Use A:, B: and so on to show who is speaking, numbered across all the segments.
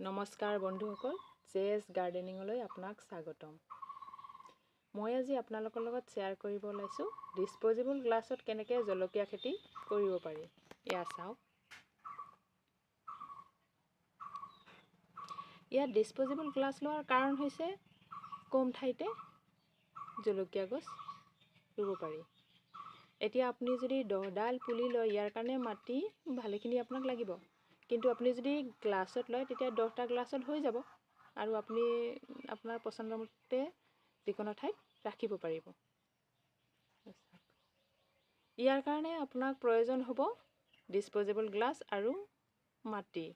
A: নমস্কাৰ বন্ধুসকল, জেএছ গাৰ্ডেনিঙলৈ আপোনাক স্বাগতম। মই আজি আপোনালোকৰ লগত শ্বেয়াৰ কৰিব ওলাইছোঁ ডিছপ'জেবল গ্লাছত কেনেকৈ জলকীয়া খেতি কৰিব পাৰি। এয়া চাওক, ইয়াত ডিছপ'জেবল গ্লাছ লোৱাৰ কাৰণ হৈছে কম ঠাইতে জলকীয়া গছ ৰুব পাৰি। এতিয়া আপুনি যদি 10ডাল পুলি লয়, ইয়াৰ কাৰণে মাটি ভালেখিনি আপোনাক লাগিব। কিন্তু আপুনি যদি গ্লাছত লয় তেতিয়া 10টা গ্লাছত হৈ যাব আৰু আপুনি আপোনাৰ পচন্দ মতে যিকোনো ঠাইত ৰাখিব পাৰিব। ইয়াৰ কাৰণে আপোনাক প্ৰয়োজন হ'ব ডিছপ'জেবল গ্লাছ আৰু মাটি।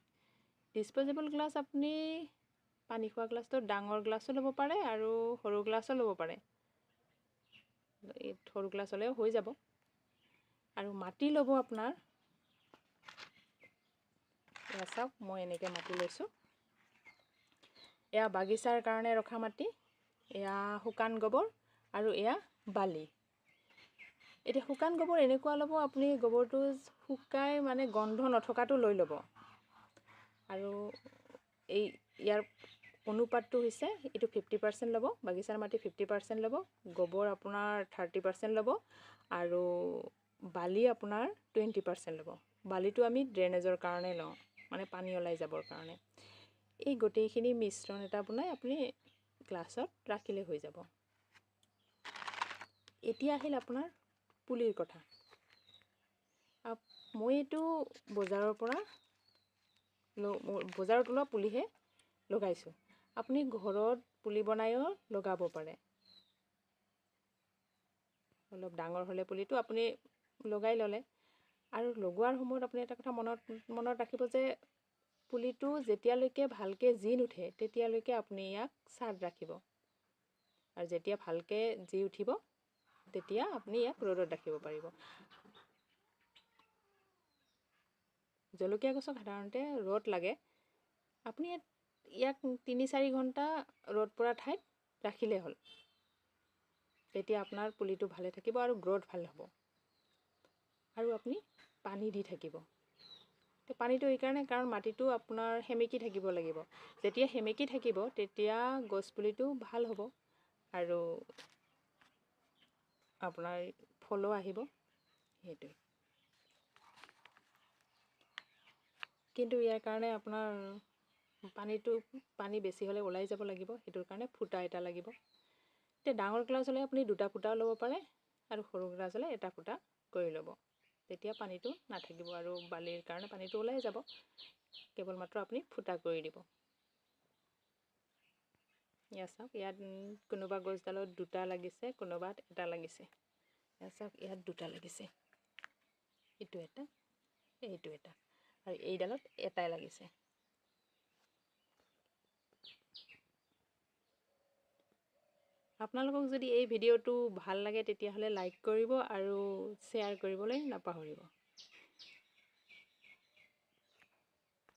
A: ডিছপ'জেবল গ্লাছ আপুনি পানী খোৱা গ্লাছটো ডাঙৰ গ্লাছো ল'ব পাৰে আৰু সৰু গ্লাছো ল'ব পাৰে। সৰু গ্লাছ হ'লেও হৈ যাব। আৰু মাটি ল'ব আপোনাৰ, এয়া চাওক, মই এনেকৈ মাটি লৈছোঁ। এয়া বাগিচাৰ কাৰণে ৰখা মাটি, এয়া শুকান গোবৰ আৰু এয়া বালি। এতিয়া শুকান গোবৰ এনেকুৱা ল'ব, আপুনি গোবৰটো শুকাই মানে গন্ধ নথকাটো লৈ ল'ব। আৰু ইয়াৰ অনুপাতটো হৈছে এইটো 50% ল'ব, বাগিচাৰ মাটি 50% ল'ব, গোবৰ আপোনাৰ 30% ল'ব আৰু বালি আপোনাৰ 20% ল'ব। বালিটো আমি ড্ৰেইনেজৰ কাৰণে লওঁ, মানে পানী ওলাই যাবৰ কাৰণে। এই গোটেইখিনি মিশ্ৰণ এটা বনাই আপুনি গ্লাছত ৰাখিলে হৈ যাব। এতিয়া আহিল আপোনাৰ পুলিৰ কথা। মই এইটো বজাৰত ওলোৱা পুলিহে লগাইছোঁ। আপুনি ঘৰত পুলি বনায়ো লগাব পাৰে। অলপ ডাঙৰ হ'লে পুলিটো আপুনি লগাই ল'লে, আৰু লগোৱাৰ সময়ত আপুনি এটা কথা মনত ৰাখিব যে পুলিটো যেতিয়ালৈকে ভালকৈ জি নুঠে তেতিয়ালৈকে আপুনি ইয়াক ছাঁত ৰাখিব, আৰু যেতিয়া ভালকৈ জি উঠিব তেতিয়া আপুনি ইয়াক ৰ'দত ৰাখিব পাৰিব। জলকীয়া গছক সাধাৰণতে ৰ'দ লাগে। আপুনি ইয়াক 3-4 ঘণ্টা ৰ'দ পৰা ঠাইত ৰাখিলে হ'ল। তেতিয়া আপোনাৰ পুলিটো ভালে থাকিব আৰু গ্ৰ'থ ভাল হ'ব। আৰু আপুনি পানী দি থাকিব। পানীটো এইকাৰণে, কাৰণ মাটিটো আপোনাৰ সেমেকি থাকিব লাগিব। যেতিয়া সেমেকি থাকিব তেতিয়া গছপুলিটো ভাল হ'ব আৰু আপোনাৰ ফলো আহিব। সেইটোৱে। কিন্তু ইয়াৰ কাৰণে আপোনাৰ পানী বেছি হ'লে ওলাই যাব লাগিব, সেইটোৰ কাৰণে ফুটা এটা লাগিব। এতিয়া ডাঙৰ গ্লাছ হ'লে আপুনি 2টা ফুটাও ল'ব পাৰে আৰু সৰু গ্লাছ হ'লে এটা ফুটা কৰি ল'ব। তেতিয়া পানীটো নাথাকিব আৰু বালিৰ কাৰণে পানীটো ওলাই যাব। কেৱল মাত্ৰ আপুনি ফুটা কৰি দিব। ইয়াত চাওক, ইয়াত কোনোবা গছডালত 2টা লাগিছে, কোনোবাত এটা লাগিছে। ইয়াত চাওক, ইয়াত 2টা লাগিছে, এইটো এটা, এইটো এটা, আৰু এইডালত এটাই লাগিছে। আপোনালোকক যদি এই ভিডিঅ'টো ভাল লাগে তেতিয়াহ'লে লাইক কৰিব আৰু শ্বেয়াৰ কৰিবলৈ নাপাহৰিব।